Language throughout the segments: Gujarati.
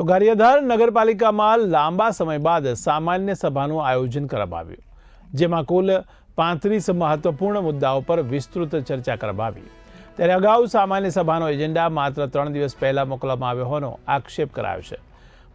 તો ગારિયાધાર નગરપાલિકામાં લાંબા સમય બાદ સામાન્ય સભાનું આયોજન કરવામાં આવ્યું, જેમાં કુલ 35 મહત્વપૂર્ણ મુદ્દાઓ પર વિસ્તૃત ચર્ચા કરવામાં આવી. ત્યારે અગાઉ સામાન્ય સભાનો એજન્ડા માત્ર 3 દિવસ પહેલા મોકલવામાં આવ્યો હોવાનો આક્ષેપ કરાયો છે.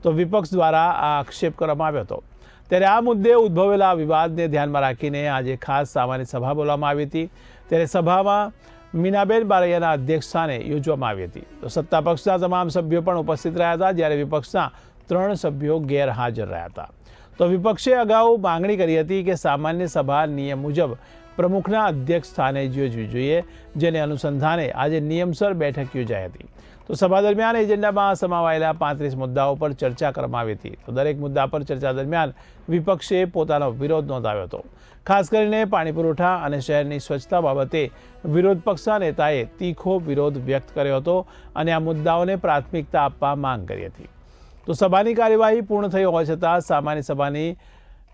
તો વિપક્ષ દ્વારા આ આક્ષેપ કરવામાં આવ્યો હતો. ત્યારે આ મુદ્દે ઉદ્ભવેલા વિવાદને ધ્યાનમાં રાખીને આજે ખાસ સામાન્ય સભા બોલાવવામાં આવી હતી. ત્યારે સભામાં મીનાબેન બારૈયાના અધ્યક્ષસ્થાને યોજવામાં આવી હતી. તો સત્તા પક્ષના તમામ સભ્યો પણ ઉપસ્થિત રહ્યા હતા, જ્યારે વિપક્ષના 3 સભ્યો ગેરહાજર રહ્યા હતા. તો વિપક્ષે અગાઉ માંગણી કરી હતી કે સામાન્ય સભા નિયમ મુજબ પ્રમુખના અધ્યક્ષ સ્થાને યોજવી જોઈએ, જેને અનુસંધાને આજે નિયમસર બેઠક યોજાઈ હતી. તો સભા દરમિયાન એજન્ડામાં સમાવાયેલા 35 મુદ્દાઓ પર ચર્ચા કરવામાં આવી હતી. તો દરેક મુદ્દા પર ચર્ચા દરમિયાન વિપક્ષે પોતાનો વિરોધ નોંધાવ્યો હતો. ખાસ કરીને પાણી પુરવઠા અને શહેરની સ્વચ્છતા બાબતે વિરોધ પક્ષના નેતાએ તીખો વિરોધ વ્યક્ત કર્યો હતો અને આ મુદ્દાઓને પ્રાથમિકતા આપવા માંગ કરી હતી. તો સભાની કાર્યવાહી પૂર્ણ થઈ હોવા છતાં સામાન્ય સભાની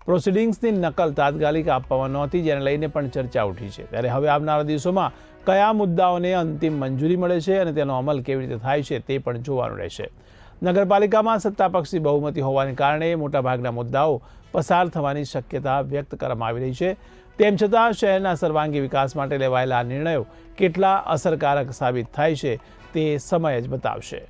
પ્રોસિડિંગ્સની નકલ તાત્કાલિક આપવામાં નહોતી, જેને લઈને પણ ચર્ચા ઉઠી છે. ત્યારે હવે આવનારા દિવસોમાં કયા મુદ્દાઓને અંતિમ મંજૂરી મળે છે અને તેનો અમલ કેવી રીતે થાય છે તે પણ જોવાનું રહેશે. નગરપાલિકામાં સત્તાપક્ષની બહુમતી હોવાને કારણે મોટાભાગના મુદ્દાઓ પસાર થવાની શક્યતા વ્યક્ત કરવામાં આવી રહી છે. તેમ છતાં શહેરના સર્વાંગી વિકાસ માટે લેવાયેલા નિર્ણયો કેટલા અસરકારક સાબિત થાય છે તે સમય જ બતાવશે.